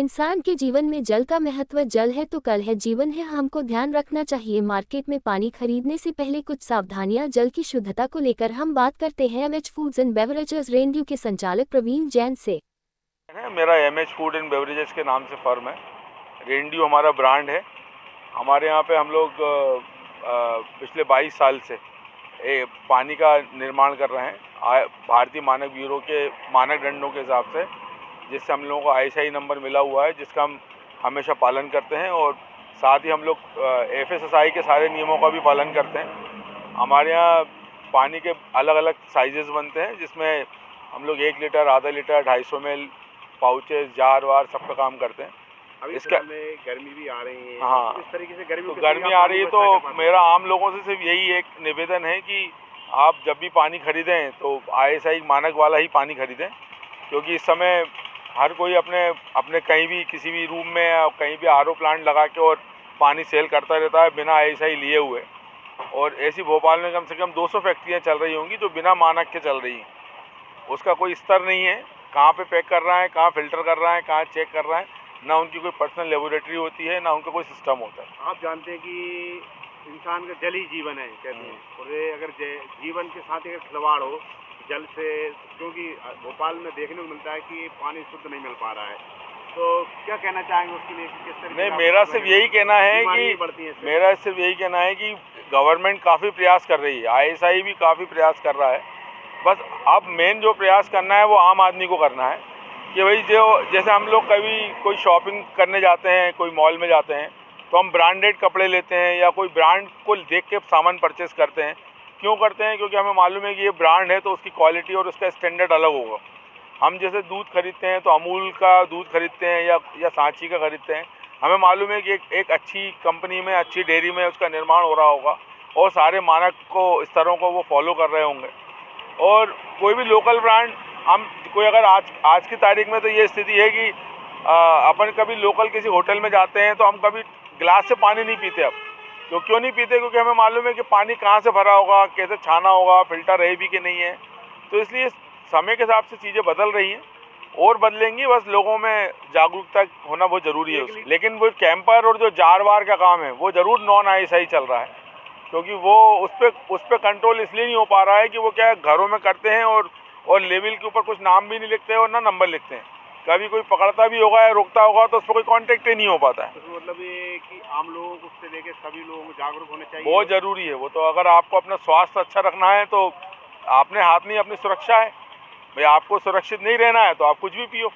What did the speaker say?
इंसान के जीवन में जल का महत्व। जल है तो कल है, जीवन है, हमको ध्यान रखना चाहिए। मार्केट में पानी खरीदने से पहले कुछ सावधानियां। जल की शुद्धता को लेकर हम बात करते हैं एमएच फूड्स एंड बेवरेजेस रेंड्यू के संचालक प्रवीण जैन से। मेरा एमएच फूड एंड बेवरेजेस के नाम से फर्म है। रेंड्यू हमारा ब्रांड है। हमारे यहाँ पे हम लोग पिछले 22 साल से पानी का निर्माण कर रहे हैं भारतीय मानक ब्यूरो के मानदंडों के हिसाब से, जिससे हम लोगों को आईएसआई नंबर मिला हुआ है, जिसका हम हमेशा पालन करते हैं। और साथ ही हम लोग एफएसएसआई के सारे नियमों का भी पालन करते हैं। हमारे यहाँ पानी के अलग अलग साइजेस बनते हैं, जिसमें हम लोग 1 लीटर, आधा लीटर, 250 ml पाउचेस, जार वार सबका काम करते हैं। अभी इसका में गर्मी भी आ रही है। हाँ, इस तरीके से गर्मी आ रही है, तो मेरा आम लोगों से सिर्फ यही एक निवेदन है कि आप जब भी पानी खरीदें तो आईएसआई मानक वाला ही पानी खरीदें, क्योंकि इस समय हर कोई अपने अपने कहीं भी किसी भी रूम में या कहीं भी आरओ प्लांट लगा के और पानी सेल करता रहता है बिना आईएसआई लिए हुए। और ऐसी भोपाल में कम से कम 200 फैक्ट्रियाँ चल रही होंगी जो बिना मानक के चल रही हैं। उसका कोई स्तर नहीं है, कहाँ पे पैक कर रहा है, कहाँ फ़िल्टर कर रहा है, कहाँ चेक कर रहा है, ना उनकी कोई पर्सनल लेबोरेटरी होती है, ना उनका कोई सिस्टम होता है। आप जानते हैं कि इंसान का जल ही जीवन है कहते हैं, और ये अगर जीवन के साथ अगर खिलवाड़ हो जल से, क्योंकि भोपाल में देखने को मिलता है कि पानी शुद्ध नहीं मिल पा रहा है, तो क्या कहना चाहेंगे उसके लिए कि किस तरह? नहीं, मेरा सिर्फ यही कहना है कि गवर्नमेंट काफ़ी प्रयास कर रही है, आईएसआई भी काफ़ी प्रयास कर रहा है। बस अब मेन जो प्रयास करना है वो आम आदमी को करना है कि भाई जो जैसे हम लोग कभी कोई शॉपिंग करने जाते हैं, कोई मॉल में जाते हैं, तो हम ब्रांडेड कपड़े लेते हैं या कोई ब्रांड को देख के सामान परचेस करते हैं। क्यों करते हैं? क्योंकि हमें मालूम है कि ये ब्रांड है तो उसकी क्वालिटी और उसका स्टैंडर्ड अलग होगा। हम जैसे दूध खरीदते हैं तो अमूल का दूध खरीदते हैं या सांची का खरीदते हैं। हमें मालूम है कि एक अच्छी कंपनी में, अच्छी डेयरी में उसका निर्माण हो रहा होगा और सारे मानक को, स्तरों को वो फॉलो कर रहे होंगे। और कोई भी लोकल ब्रांड, हम कोई अगर आज की तारीख में तो ये स्थिति है कि अपन कभी लोकल किसी होटल में जाते हैं तो हम कभी गिलास से पानी नहीं पीते। अब तो क्यों नहीं पीते? क्योंकि हमें मालूम है कि पानी कहाँ से भरा होगा, कैसे छाना होगा, फिल्टर है भी कि नहीं है। तो इसलिए समय के हिसाब से चीज़ें बदल रही हैं और बदलेंगी, बस लोगों में जागरूकता होना बहुत ज़रूरी है। लेकिन वो कैंपर और जो जार वार का काम है वो ज़रूर नॉन आईएसआई चल रहा है, क्योंकि वो उस पर कंट्रोल इसलिए नहीं हो पा रहा है कि वो क्या है, घरों में करते हैं और लेवल के ऊपर कुछ नाम भी नहीं लिखते हैं और ना नंबर लिखते हैं। कभी कोई पकड़ता भी होगा या रोकता होगा तो उस पर कोई कांटेक्ट ही नहीं हो पाता है। तो मतलब ये कि आम लोगों को उससे लेके सभी लोगों को जागरूक होने चाहिए, बहुत ज़रूरी है वो। तो अगर आपको अपना स्वास्थ्य अच्छा रखना है तो अपने हाथ में अपनी सुरक्षा है। भाई आपको सुरक्षित नहीं रहना है तो आप कुछ भी पियो।